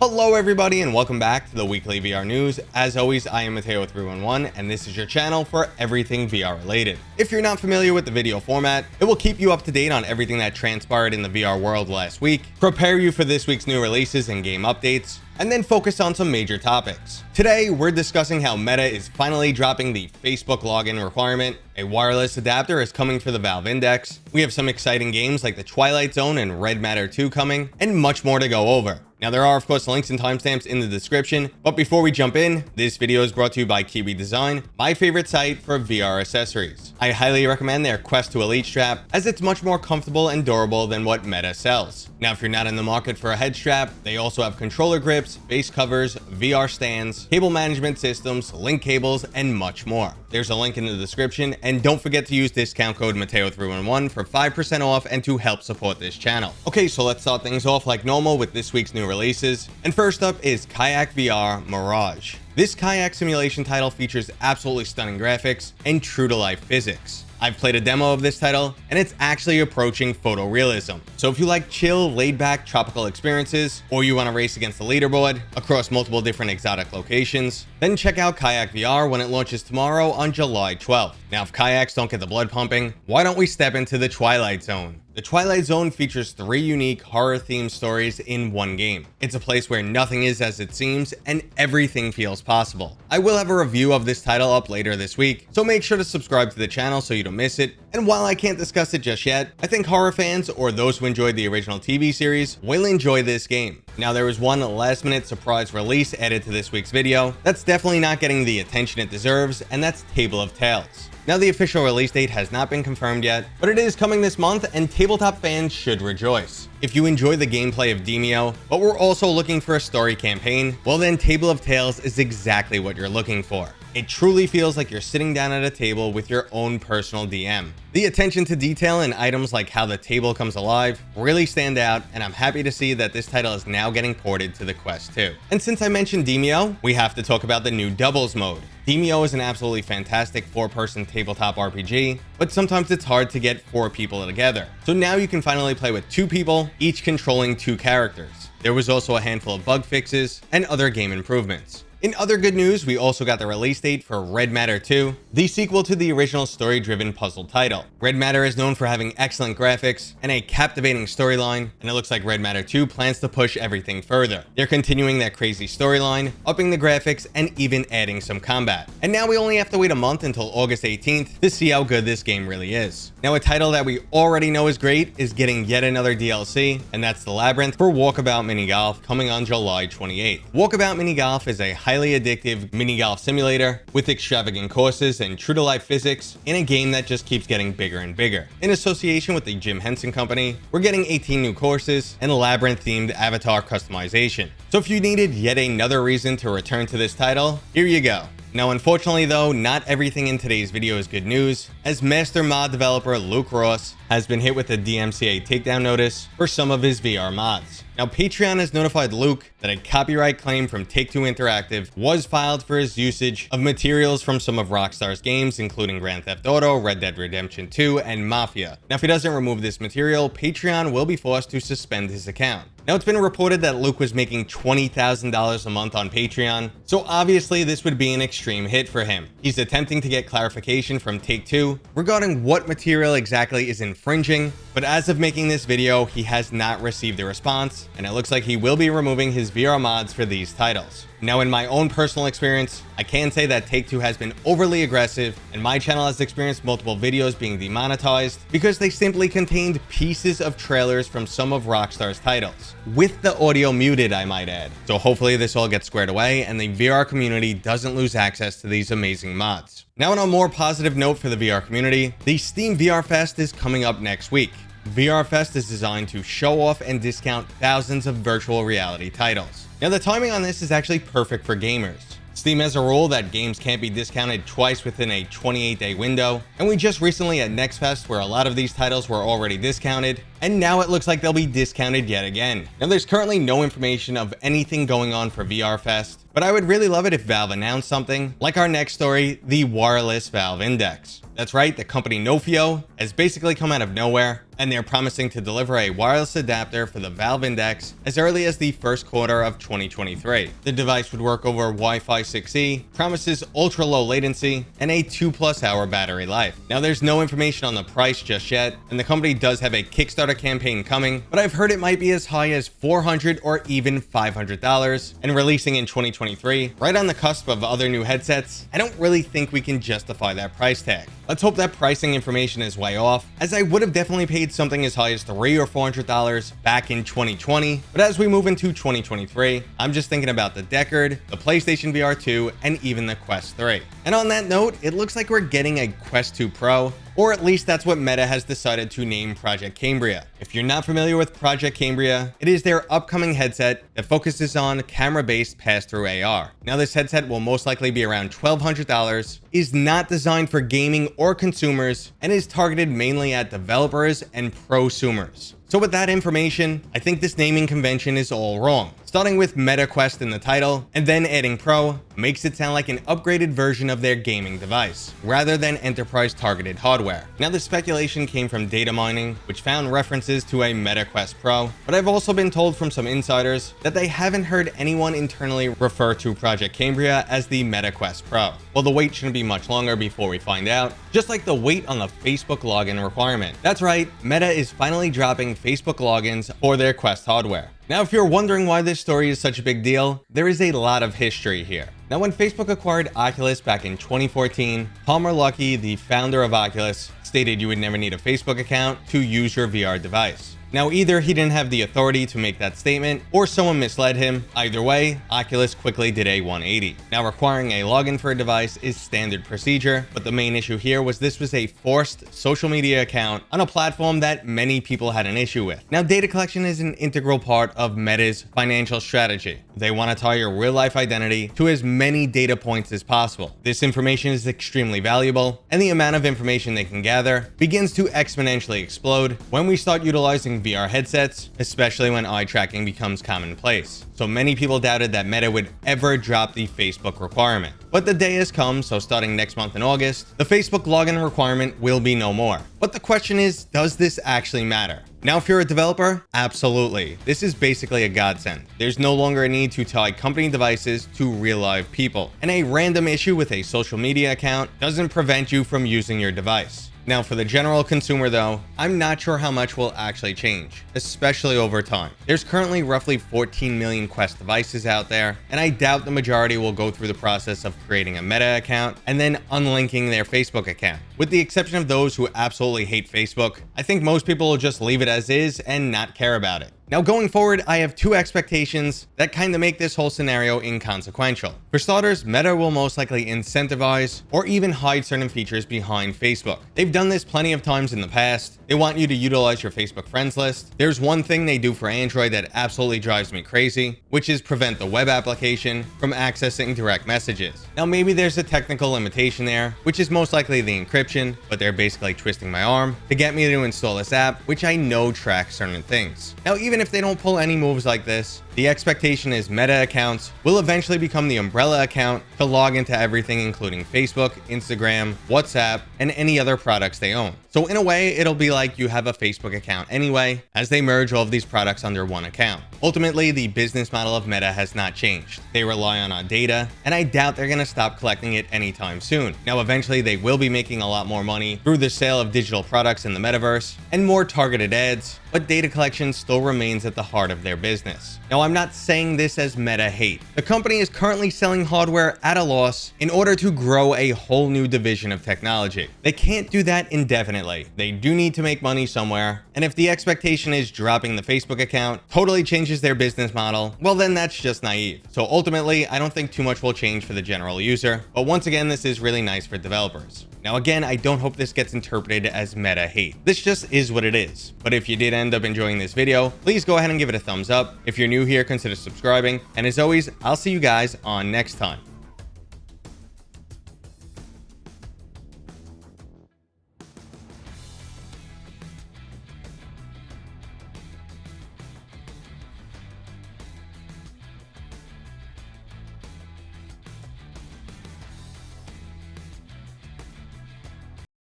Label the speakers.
Speaker 1: Hello everybody and welcome back to the weekly VR news. As always, I am Mateo311 and this is your channel for everything VR related. If you're not familiar with the video format, it will keep you up to date on everything that transpired in the VR world last week, prepare you for this week's new releases and game updates, and then focus on some major topics. Today, we're discussing how Meta is finally dropping the Facebook login requirement, a wireless adapter is coming for the Valve Index, we have some exciting games like the Twilight Zone and Red Matter 2 coming, and much more to go over. Now, there are, of course, links and timestamps in the description, but before we jump in, this video is brought to you by Kiwi Design, my favorite site for VR accessories. I highly recommend their Quest 2 Elite strap, as it's much more comfortable and durable than what Meta sells. Now, if you're not in the market for a head strap, they also have controller grips, base covers, VR stands, cable management systems, link cables, and much more. There's a link in the description, and don't forget to use discount code Mateo311 for 5% off and to help support this channel. Okay, so let's start things off like normal with this week's new releases. And first up is Kayak VR Mirage. This kayak simulation title features absolutely stunning graphics and true-to-life physics. I've played a demo of this title, and it's actually approaching photorealism. So if you like chill, laid-back, tropical experiences, or you want to race against the leaderboard across multiple different exotic locations, then check out Kayak VR when it launches tomorrow on July 12th. Now, if kayaks don't get the blood pumping, why don't we step into the Twilight Zone? The Twilight Zone features 3 unique horror-themed stories in one game. It's a place where nothing is as it seems, and everything feels possible. I will have a review of this title up later this week, so make sure to subscribe to the channel so you don't miss it. And while I can't discuss it just yet, I think horror fans or those who enjoyed the original TV series will enjoy this game. Now, there was one last-minute surprise release added to this week's video that's definitely not getting the attention it deserves, and that's Table of Tales. Now, the official release date has not been confirmed yet, but it is coming this month and tabletop fans should rejoice. If you enjoy the gameplay of Demeo, but we're also looking for a story campaign, well then Table of Tales is exactly what you're looking for. It truly feels like you're sitting down at a table with your own personal DM. The attention to detail in items like how the table comes alive really stand out, and I'm happy to see that this title is now getting ported to the Quest 2. And since I mentioned Demeo, we have to talk about the new doubles mode. Demeo is an absolutely fantastic 4-person tabletop RPG, but sometimes it's hard to get 4 people together. So now you can finally play with 2 people, each controlling 2 characters. There was also a handful of bug fixes and other game improvements. In other good news, we also got the release date for Red Matter 2, the sequel to the original story-driven puzzle title. Red Matter is known for having excellent graphics and a captivating storyline, and it looks like Red Matter 2 plans to push everything further. They're continuing that crazy storyline, upping the graphics, and even adding some combat. And now we only have to wait a month until August 18th to see how good this game really is. Now, a title that we already know is great is getting yet another DLC, and that's The Labyrinth for Walkabout Mini Golf coming on July 28th. Walkabout Mini Golf is a highly addictive mini golf simulator with extravagant courses and true-to-life physics in a game that just keeps getting bigger and bigger. In association with the Jim Henson Company, we're getting 18 new courses and labyrinth-themed avatar customization. So if you needed yet another reason to return to this title, here you go. Now, unfortunately though, not everything in today's video is good news, as master mod developer Luke Ross has been hit with a DMCA takedown notice for some of his VR mods. Now, Patreon has notified Luke that a copyright claim from Take-Two Interactive was filed for his usage of materials from some of Rockstar's games, including Grand Theft Auto, Red Dead Redemption 2, and Mafia. Now, if he doesn't remove this material, Patreon will be forced to suspend his account. Now, it's been reported that Luke was making $20,000 a month on Patreon, so obviously this would be an extreme hit for him. He's attempting to get clarification from Take-Two regarding what material exactly is infringing, but as of making this video, he has not received a response, and it looks like he will be removing his VR mods for these titles. Now, in my own personal experience, I can say that Take-Two has been overly aggressive, and my channel has experienced multiple videos being demonetized because they simply contained pieces of trailers from some of Rockstar's titles, with the audio muted, I might add. So hopefully this all gets squared away and the VR community doesn't lose access to these amazing mods. Now, on a more positive note for the VR community, the Steam VR Fest is coming up next week. VR Fest is designed to show off and discount thousands of virtual reality titles. Now, the timing on this is actually perfect for gamers. Steam has a rule that games can't be discounted twice within a 28-day window, and we just recently at Next Fest, where a lot of these titles were already discounted, and now it looks like they'll be discounted yet again. Now there's currently no information of anything going on for VR Fest, but I would really love it if Valve announced something, like our next story, the wireless Valve Index. That's right, the company Nofio has basically come out of nowhere, and they're promising to deliver a wireless adapter for the Valve Index as early as the first quarter of 2023. The device would work over Wi-Fi 6E, promises ultra low latency, and a 2+ hour battery life. Now there's no information on the price just yet, and the company does have a Kickstarter campaign coming, but I've heard it might be as high as $400 or even $500, and releasing in 2023, right on the cusp of other new headsets. I don't really think we can justify that price tag. Let's hope that pricing information is way off, as I would have definitely paid something as high as $300 or $400 back in 2020, but as we move into 2023, I'm just thinking about the Deckard, the PlayStation VR 2, and even the Quest 3. And on that note, it looks like we're getting a Quest 2 Pro, or at least that's what Meta has decided to name Project Cambria. If you're not familiar with Project Cambria, it is their upcoming headset that focuses on camera-based pass-through AR. Now this headset will most likely be around $1,200, is not designed for gaming or consumers, and is targeted mainly at developers and prosumers. So with that information, I think this naming convention is all wrong. Starting with Meta Quest in the title, and then adding Pro, makes it sound like an upgraded version of their gaming device, rather than enterprise targeted hardware. Now the speculation came from data mining, which found references to a Meta Quest Pro, but I've also been told from some insiders that they haven't heard anyone internally refer to Project Cambria as the Meta Quest Pro. Well, the wait shouldn't be much longer before we find out, just like the wait on the Facebook login requirement. That's right, Meta is finally dropping Facebook logins for their Quest hardware. Now, if you're wondering why this story is such a big deal, there is a lot of history here. Now, when Facebook acquired Oculus back in 2014, Palmer Luckey, the founder of Oculus, stated you would never need a Facebook account to use your VR device. Now, either he didn't have the authority to make that statement, or someone misled him. Either way, Oculus quickly did a 180. Now, requiring a login for a device is standard procedure, but the main issue here was this was a forced social media account on a platform that many people had an issue with. Now, data collection is an integral part of Meta's financial strategy. They want to tie your real-life identity to as many data points as possible. This information is extremely valuable, and the amount of information they can gather begins to exponentially explode when we start utilizing VR headsets, especially when eye tracking becomes commonplace. So many people doubted that Meta would ever drop the Facebook requirement. But the day has come, so starting next month in August, the Facebook login requirement will be no more. But the question is, does this actually matter? Now, if you're a developer, absolutely. This is basically a godsend. There's no longer a need to tie company devices to real live people. And a random issue with a social media account doesn't prevent you from using your device. Now, for the general consumer though, I'm not sure how much will actually change, especially over time. There's currently roughly 14 million Quest devices out there, and I doubt the majority will go through the process of creating a Meta account and then unlinking their Facebook account. With the exception of those who absolutely hate Facebook, I think most people will just leave it as is and not care about it. Now, going forward, I have two expectations that kind of make this whole scenario inconsequential. For starters, Meta will most likely incentivize or even hide certain features behind Facebook. They've done this plenty of times in the past. They want you to utilize your Facebook friends list. There's one thing they do for Android that absolutely drives me crazy, which is prevent the web application from accessing direct messages. Now, maybe there's a technical limitation there, which is most likely the encryption, but they're basically twisting my arm to get me to install this app, which I know tracks certain things. Now, even if they don't pull any moves like this, the expectation is Meta accounts will eventually become the umbrella account to log into everything, including Facebook, Instagram, WhatsApp, and any other products they own. So in a way, it'll be like you have a Facebook account anyway, as they merge all of these products under one account. Ultimately, the business model of Meta has not changed. They rely on our data, and I doubt they're going to stop collecting it anytime soon. Now, eventually, they will be making a lot more money through the sale of digital products in the metaverse and more targeted ads, but data collection still remains at the heart of their business. Now, I'm not saying this as Meta hate. The company is currently selling hardware at a loss in order to grow a whole new division of technology. They can't do that indefinitely. They do need to make money somewhere, and if the expectation is dropping the Facebook account totally changes their business model, well then that's just naive. So ultimately, I don't think too much will change for the general user, but once again, this is really nice for developers. Now again, I don't hope this gets interpreted as Meta hate. This just is what it is. But if you did end up enjoying this video, please go ahead and give it a thumbs up. If you're new here, consider subscribing. And as always, I'll see you guys on next time.